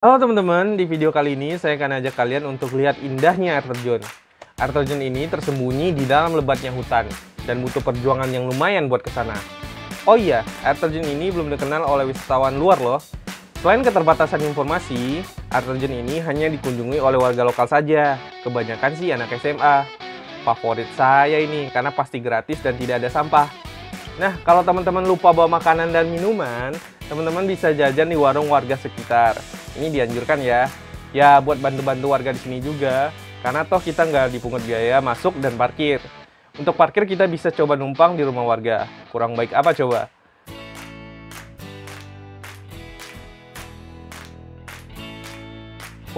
Halo teman-teman, di video kali ini saya akan ajak kalian untuk lihat indahnya air terjun. Air terjun ini tersembunyi di dalam lebatnya hutan dan butuh perjuangan yang lumayan buat ke sana. Oh iya, air terjun ini belum dikenal oleh wisatawan luar loh. Selain keterbatasan informasi, air terjun ini hanya dikunjungi oleh warga lokal saja. Kebanyakan sih anak SMA. Favorit saya ini karena pasti gratis dan tidak ada sampah. Nah, kalau teman-teman lupa bawa makanan dan minuman, teman-teman bisa jajan di warung warga sekitar. Ini dianjurkan ya. Ya, buat bantu-bantu warga di sini juga. Karena toh kita nggak dipungut biaya masuk dan parkir. Untuk parkir kita bisa coba numpang di rumah warga. Kurang baik apa coba?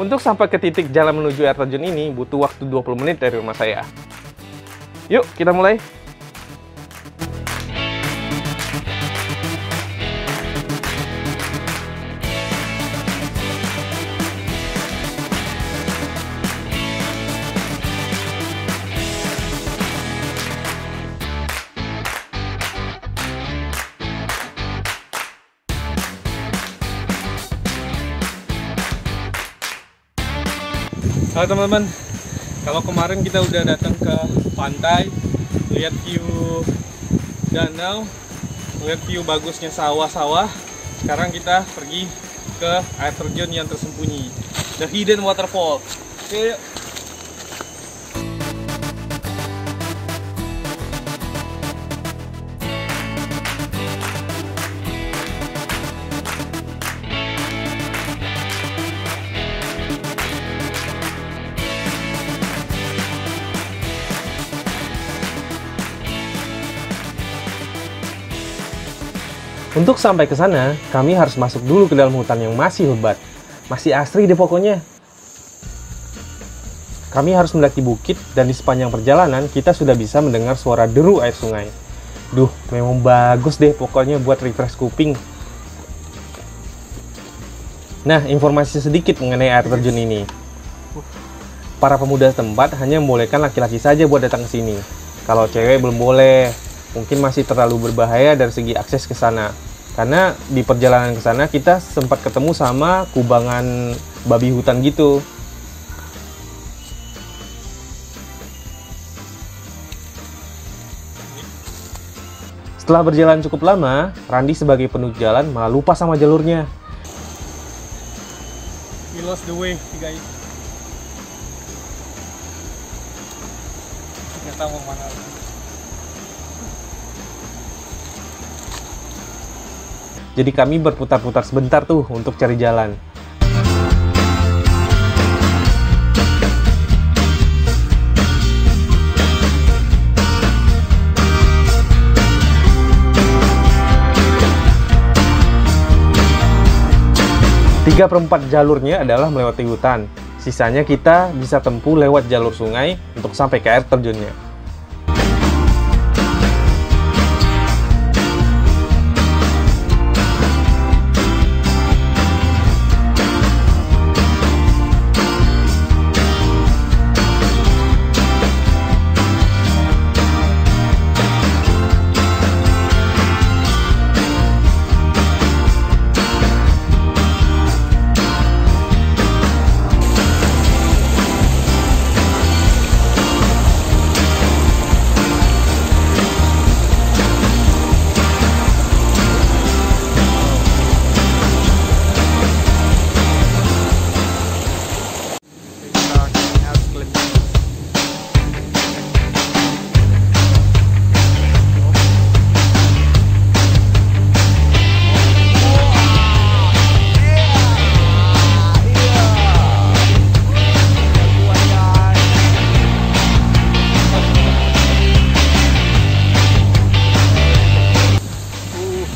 Untuk sampai ke titik jalan menuju air terjun ini butuh waktu 20 menit dari rumah saya. Yuk, kita mulai. Halo teman-teman, kalau kemarin kita udah datang ke pantai, lihat view danau, lihat view bagusnya sawah-sawah. Sekarang kita pergi ke air terjun yang tersembunyi, the hidden waterfall. Oke, yuk. Untuk sampai ke sana, kami harus masuk dulu ke dalam hutan yang masih lebat. Masih asri deh pokoknya. Kami harus mendaki bukit dan di sepanjang perjalanan kita sudah bisa mendengar suara deru air sungai. Duh, memang bagus deh pokoknya buat refresh kuping. Nah, informasi sedikit mengenai air terjun ini. Para pemuda setempat hanya membolehkan laki-laki saja buat datang ke sini. Kalau cewek belum boleh. Mungkin masih terlalu berbahaya dari segi akses ke sana. Karena di perjalanan ke sana kita sempat ketemu sama kubangan babi hutan gitu. Setelah berjalan cukup lama, Randi sebagai penunjuk jalan malah lupa sama jalurnya. We lost the way, guys. Nggak tahu mau mana. Jadi kami berputar-putar sebentar tuh untuk cari jalan. Tiga perempat jalurnya adalah melewati hutan. Sisanya kita bisa tempuh lewat jalur sungai untuk sampai ke air terjunnya.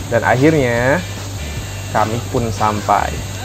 Dan akhirnya kami pun sampai.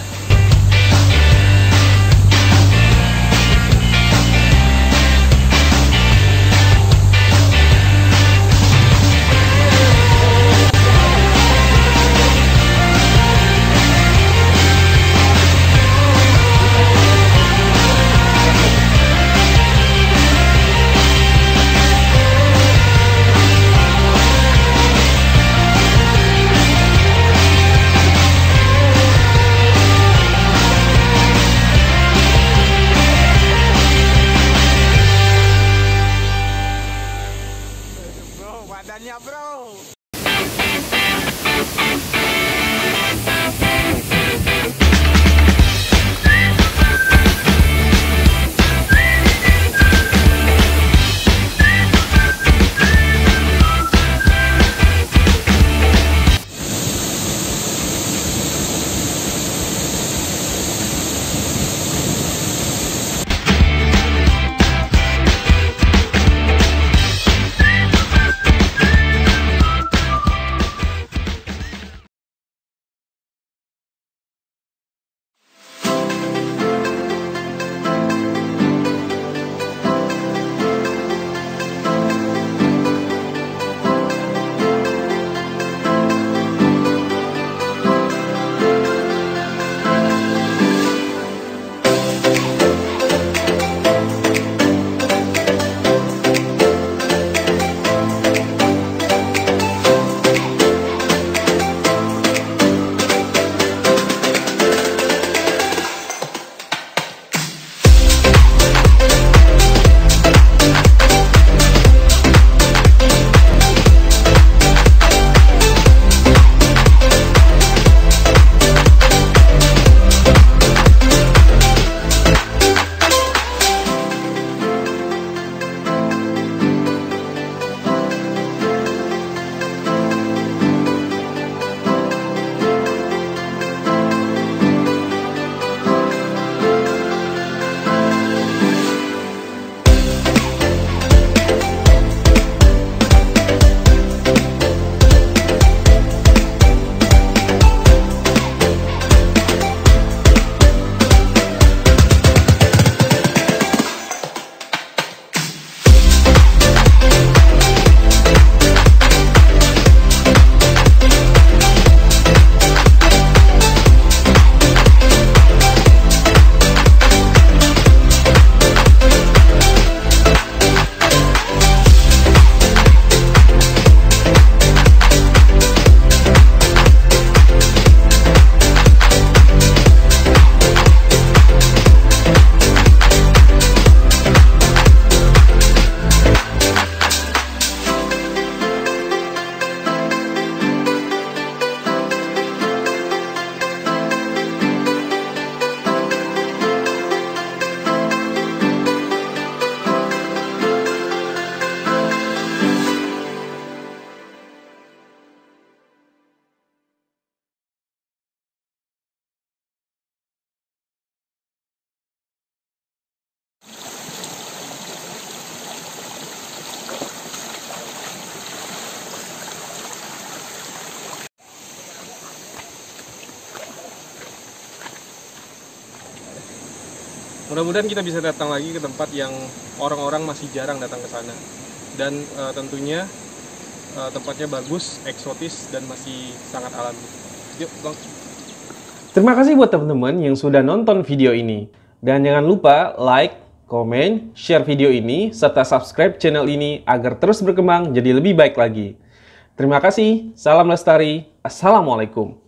Mudah-mudahan kita bisa datang lagi ke tempat yang orang-orang masih jarang datang ke sana. Dan tentunya tempatnya bagus, eksotis, dan masih sangat alami. Yuk, Bang. Terima kasih buat teman-teman yang sudah nonton video ini. Dan jangan lupa like, komen, share video ini, serta subscribe channel ini agar terus berkembang jadi lebih baik lagi. Terima kasih, salam lestari, assalamualaikum.